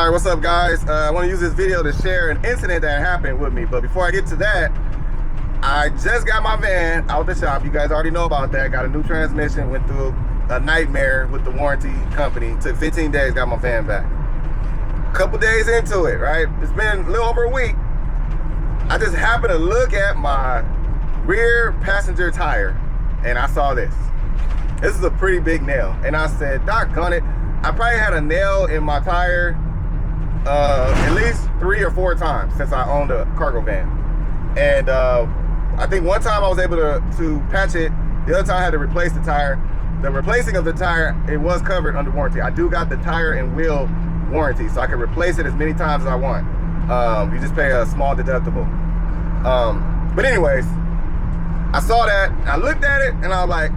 Alright, what's up guys? I want to use this video to share an incident that happened with me, but before I get to that, I just got my van out the shop. You guys already know about that. Got a new transmission, went through a nightmare with the warranty company. Took 15 days, got my van back. A couple days into it, right? It's been a little over a week. I just happened to look at my rear passenger tire and I saw this. This is a pretty big nail. And I said, doggone it, I probably had a nail in my tire at least 3 or 4 times since I owned a cargo van. And I think one time I was able to patch it. The other time I had to replace the tire. The replacing of the tire, it was covered under warranty. I do got the tire and wheel warranty, so I can replace it as many times as I want. You just pay a small deductible. But anyways, I saw that, I looked at it, and I was like,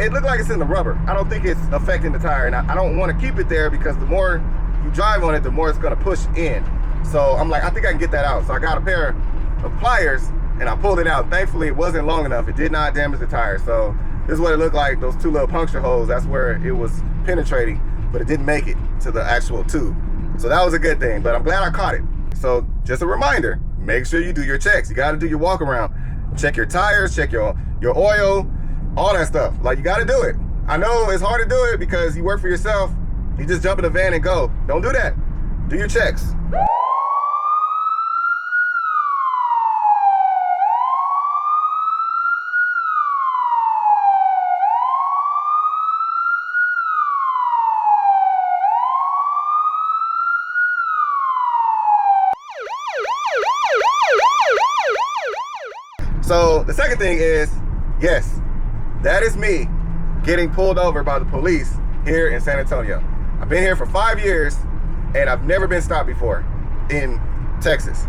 it looked like it's in the rubber. I don't think it's affecting the tire, and I don't want to keep it there because the more you drive on it, the more it's going to push in. So I'm like, I think I can get that out. So I got a pair of pliers, and I pulled it out. Thankfully, it wasn't long enough. It did not damage the tire. So this is what it looked like, those 2 little puncture holes. That's where it was penetrating, but it didn't make it to the actual tube. So that was a good thing, but I'm glad I caught it. So just a reminder, make sure you do your checks. You got to do your walk around. Check your tires, check your oil, all that stuff. Like, you got to do it. I know it's hard to do it because you work for yourself. You just jump in the van and go. Don't do that. Do your checks. So the second thing is, yes, that is me getting pulled over by the police here in San Antonio. I've been here for 5 years and I've never been stopped before in Texas.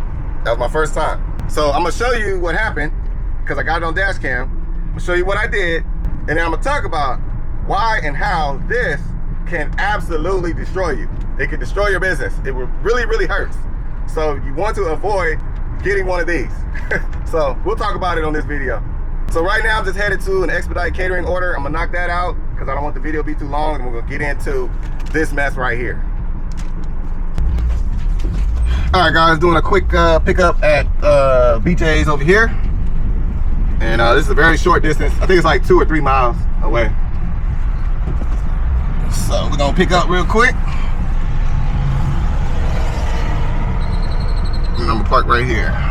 That was my first time. So I'm gonna show you what happened because I got it on dash cam. I'm gonna show you what I did, and then I'm gonna talk about why and how this can absolutely destroy you. It can destroy your business. It really, really hurts. So you want to avoid getting one of these. So we'll talk about it on this video. So right now I'm just headed to an expedite catering order. I'm gonna knock that out because I don't want the video to be too long, and we're gonna get into this mess right here. All right guys, doing a quick pickup at BJ's over here. And this is a very short distance. I think it's like 2 or 3 miles away. So we're gonna pick up real quick. And I'm gonna park right here.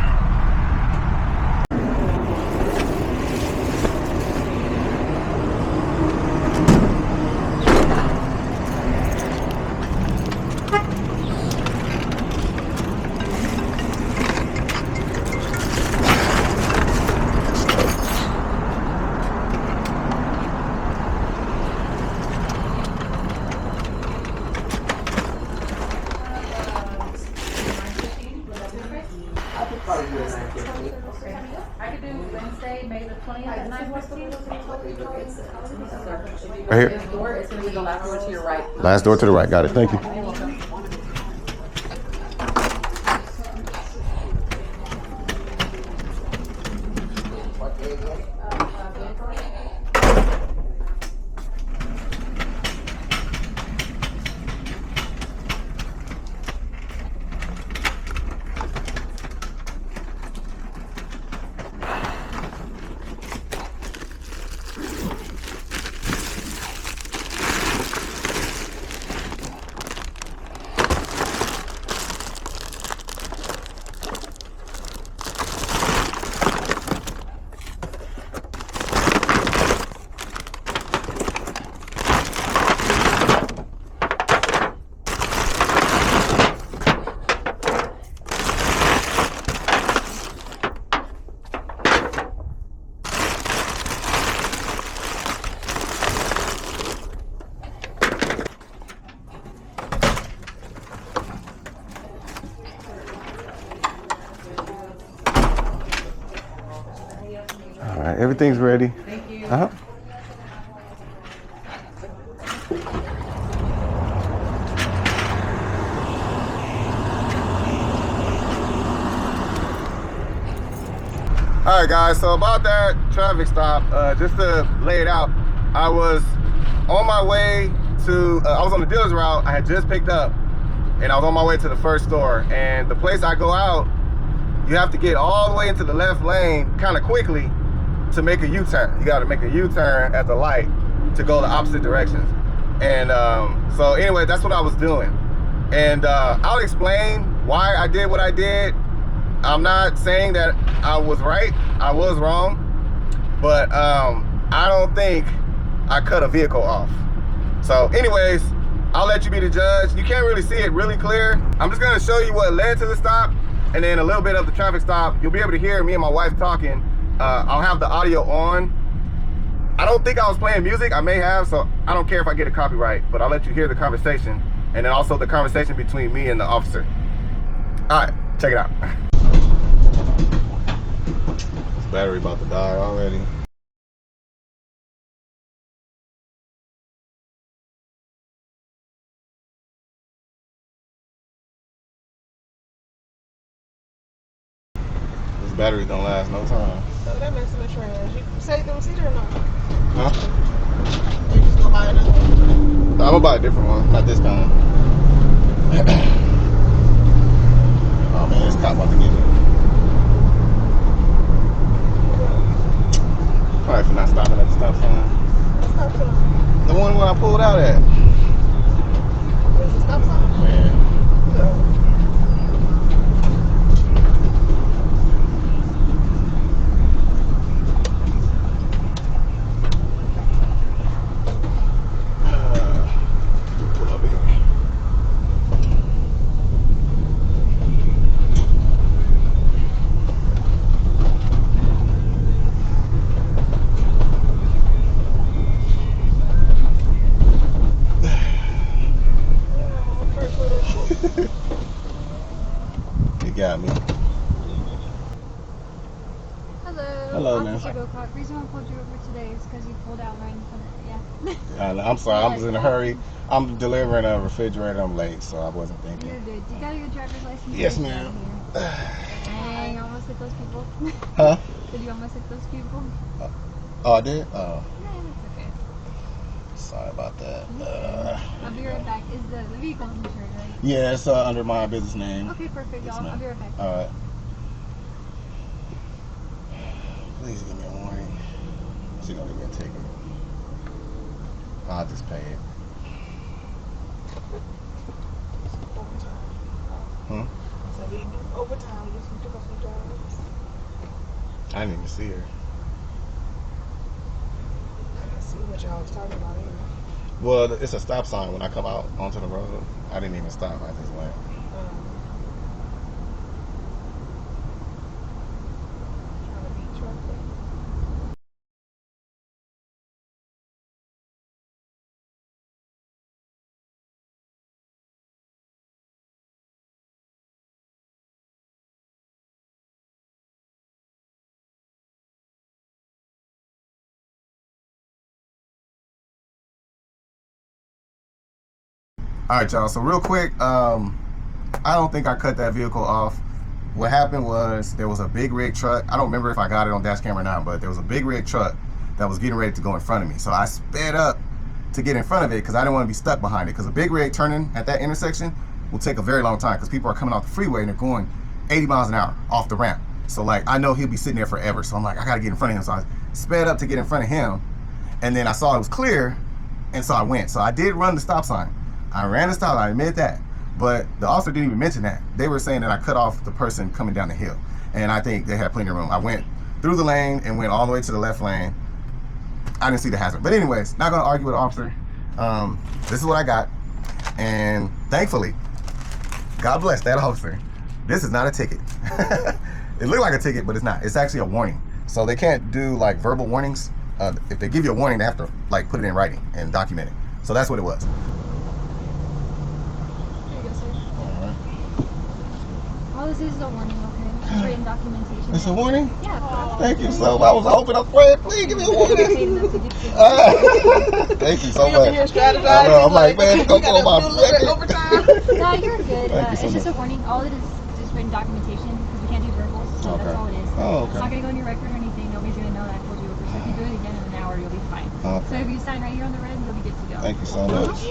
I could do Wednesday, May the 20th at 9:15. Right here. It's going to be the last door to your right. Last door to the right. Got it. Thank you. You're welcome. All right, everything's ready. Thank you. Uh-huh. All right, guys, so about that traffic stop, just to lay it out, I was on my way to, I was on the dealer's route. I had just picked up and I was on my way to the first store. And the place I go out, you have to get all the way into the left lane kind of quickly to make a U-turn. You got to make a U-turn at the light to go the opposite directions. And so anyway, that's what I was doing. And I'll explain why I did what I did. I'm not saying that I was right. I was wrong. But I don't think I cut a vehicle off. So anyways, I'll let you be the judge. You can't really see it really clear. I'm just gonna show you what led to the stop and then a little bit of the traffic stop. You'll be able to hear me and my wife talking. I'll have the audio on. I don't think I was playing music. I may have, so I don't care if I get a copyright, but I'll let you hear the conversation and then also the conversation between me and the officer. All right, check it out. This battery about to die already. This battery don't last no time. So that makes them trash. You saved the receipt or not? Huh? You just go buy another one. I'm gonna buy a different one, not this kind. Oh man, this cop about to get me. Probably for not stopping at the stop sign. Stop sign. The one where I pulled out at. Where's the stop sign? Man. No. Pull up here. You got me. Hello. Hello, ma'am. Officer Gokart. The reason why I pulled you over today is because you pulled out right in front of yeah. I'm sorry, I was in a hurry. I'm delivering a refrigerator. I'm late, so I wasn't You're thinking. good. You got your driver's license? Yes, right ma'am. here. Dang, you almost hit those people. Huh? Did you almost hit those people? Oh, I did? Oh, No, that's okay. sorry about that. I'll be right back. Is the vehicle insured, right? Yeah, it's under my business name. Okay, perfect. Yes, I'll ma'am. be right back. All right. Please give me a warning. She gonna give me a ticket. I'll just pay it. Hmm? So we do overtime. We just took off some jobs. I didn't even see her. I didn't see what y'all was talking about anyway. Well, it's a stop sign when I come out onto the road. I didn't even stop. I just went. Trying to beat traffic. All right, y'all. So real quick, I don't think I cut that vehicle off. What happened was there was a big rig truck. I don't remember if I got it on dash camera or not, but there was a big rig truck that was getting ready to go in front of me. So I sped up to get in front of it because I didn't want to be stuck behind it. Because a big rig turning at that intersection will take a very long time because people are coming off the freeway and they're going 80 miles an hour off the ramp. So like I know he'll be sitting there forever. So I'm like, I gotta get in front of him. So I sped up to get in front of him, and then I saw it was clear, and so I went. So I did run the stop sign. I ran the stop, I admit that. But the officer didn't even mention that. They were saying that I cut off the person coming down the hill. And I think they had plenty of room. I went through the lane and went all the way to the left lane. I didn't see the hazard. But anyways, not gonna argue with the officer. This is what I got. And thankfully, God bless that officer. This is not a ticket. It looked like a ticket, but it's not. It's actually a warning. So they can't do like verbal warnings. If they give you a warning, they have to like put it in writing and document it. So that's what it was. All this is a warning, okay? It's written documentation. It's a warning? Yeah. Thank you so much. I was hoping, I'm praying, please give me a warning. Thank you so We over much. here strategizing. I know, I'm like, man, we it's gonna go gotta on my do a little bit second. overtime. No, you're good. Thank you so It's just much. a warning. All it is just written documentation because we can't do verbals, so Okay. that's all it is. Oh, It's okay. not going to go on your record or anything. Nobody's going to know that I pulled you over. So if you do it again in an hour, you'll be fine. Okay. So if you sign right here on the red, you'll be good to go. Thank you so much.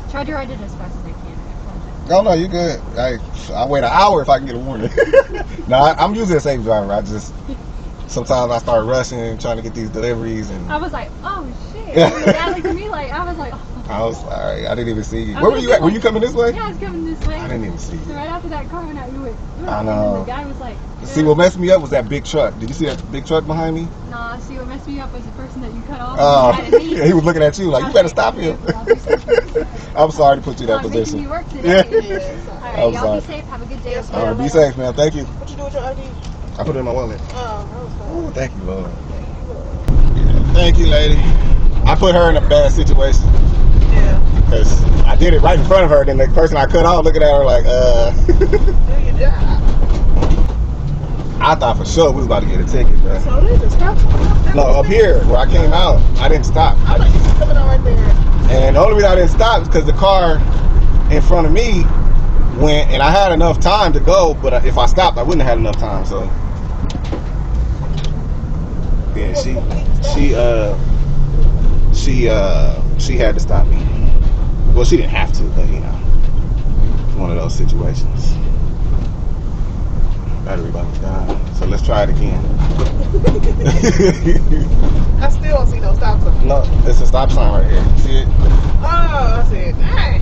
Try to ride it as fast as I can. I apologize. Oh no, you good. I wait an hour if I can get a warning. No, I'm usually a safe driver. I just sometimes I start rushing, trying to get these deliveries, and I was like, oh shit. Dad looked at me like, I was like, oh. I was sorry. I didn't even see you. I Where were was you at? Were like- you coming this way? Yeah, I was coming this way. I didn't even see So you. right after that car went out, you went. I know. And the guy was like, See, what messed me up was that big truck. Did you see that big truck behind me? nah, see, what messed me up was the person that you cut off. Oh, and you had to he was looking at you like, you better stop him. I'm sorry to put you in that I'm making position. you work today. Yeah. All right, I'm y'all sorry. be safe. Have a good day. Yes, I'll see All y'all right, be later. safe, man. Thank you. What you do with your ID? I put it in my wallet. Oh, that was fine. Oh, thank you, Lord. Thank you, lady. I put her in a bad situation Yeah. because I did it right in front of her. Then the person I cut off looking at her like, Do your job. I thought for sure we was about to get a ticket, bro. So they just stopped. No, up here where I came out, I didn't stop. I thought you was coming on right there. And the only reason I didn't stop is because the car in front of me went, and I had enough time to go, but if I stopped, I wouldn't have had enough time. So, yeah, she had to stop me. Well, she didn't have to, but you know, it's one of those situations. Battery about to die. So let's try it again. I still don't see no stop sign. No, it's a stop sign right here. See it? Oh, I said, dang.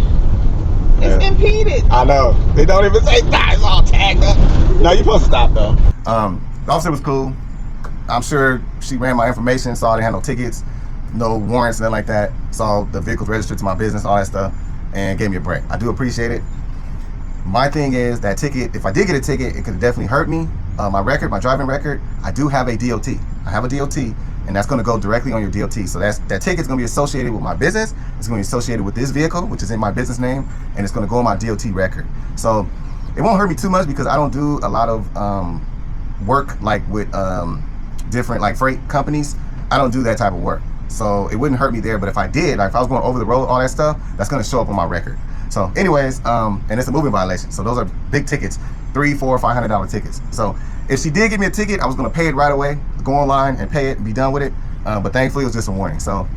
It's Yeah. impeded. I know. They don't even say stop. It's all tagged up. No, you're supposed to stop though. The officer was cool. I'm sure she ran my information, saw I didn't have no tickets, no warrants, nothing like that. Saw the vehicles registered to my business, all that stuff, and gave me a break. I do appreciate it. My thing is that ticket, if I did get a ticket, it could definitely hurt me. My record, my driving record, I do have a DOT. I have a DOT, and that's gonna go directly on your DOT. So that ticket's gonna be associated with my business. It's gonna be associated with this vehicle, which is in my business name, and it's gonna go on my DOT record. So it won't hurt me too much because I don't do a lot of work like with different like freight companies. I don't do that type of work. So it wouldn't hurt me there, but if I did, like if I was going over the road, all that stuff, that's gonna show up on my record. So anyways, and it's a moving violation. So those are big tickets, $300, $400, $500 tickets. So if she did give me a ticket, I was gonna pay it right away, go online and pay it and be done with it. But thankfully it was just a warning. So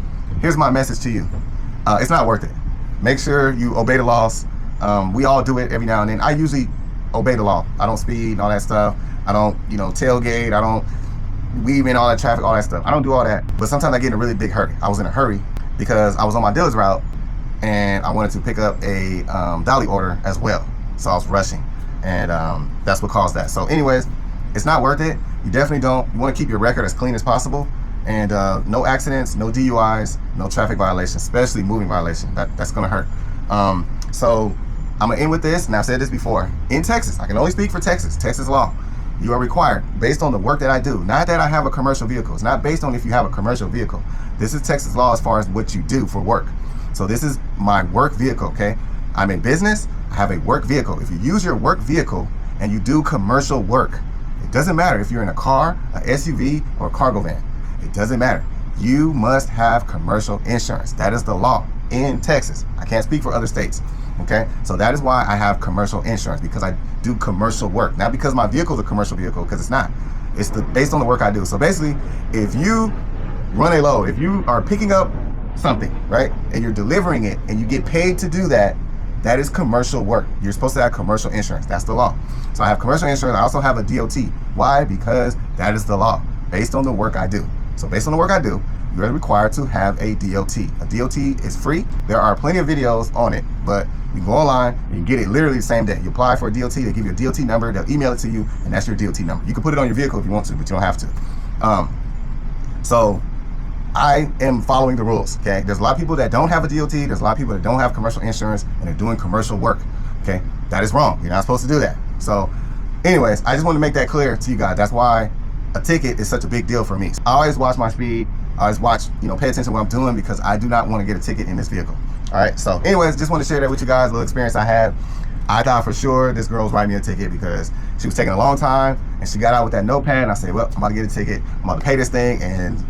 here's my message to you. It's not worth it. Make sure you obey the laws. We all do it every now and then. I usually obey the law. I don't speed and all that stuff. I don't, tailgate. I don't weave in all that traffic, all that stuff. I don't do all that. But sometimes I get in a really big hurry. I was in a hurry because I was on my dealer's route and I wanted to pick up a dolly order as well. So I was rushing, and that's what caused that. So anyways, it's not worth it. You definitely don't. You want to keep your record as clean as possible, and no accidents, no DUIs, no traffic violations, especially moving violation. That's gonna hurt. So I'm gonna end with this, and I've said this before. In Texas, I can only speak for Texas, Texas law. You are required, based on the work that I do, not that I have a commercial vehicle. It's not based on if you have a commercial vehicle. This is Texas law as far as what you do for work. So this is my work vehicle, okay? I'm in business, I have a work vehicle. If you use your work vehicle and you do commercial work, it doesn't matter if you're in a car, an SUV, or a cargo van. It doesn't matter. You must have commercial insurance. That is the law in Texas. I can't speak for other states, okay? So that is why I have commercial insurance, because I do commercial work. Not because my vehicle is a commercial vehicle, because it's not. It's based on the work I do. So basically, if you run a load, if you are picking up something, right, and you're delivering it and you get paid to do that, that is commercial work. You're supposed to have commercial insurance. That's the law. So I have commercial insurance. I also have a DOT. Why? Because that is the law based on the work I do. So based on the work I do, you're required to have a DOT. A DOT is free. There are plenty of videos on it, but you go online and you get it literally the same day. You apply for a DOT, they give you a DOT number, they'll email it to you, and that's your DOT number. You can put it on your vehicle if you want to, but you don't have to. So I am following the rules, okay? There's a lot of people that don't have a DOT, there's a lot of people that don't have commercial insurance, and they're doing commercial work, okay? That is wrong. You're not supposed to do that. So anyways, I just want to make that clear to you guys. That's why a ticket is such a big deal for me. I always watch my speed. I always watch, pay attention to what I'm doing, because I do not want to get a ticket in this vehicle. All right, so anyways, just want to share that with you guys, a little experience I had. I thought for sure this girl was writing me a ticket because she was taking a long time, and she got out with that notepad, and I said, well, I'm about to get a ticket. I'm about to pay this thing, and,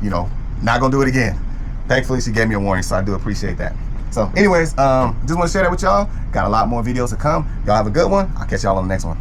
not gonna do it again. Thankfully, she gave me a warning, so I do appreciate that. So anyways, just want to share that with y'all. Got a lot more videos to come. Y'all have a good one. I'll catch y'all on the next one.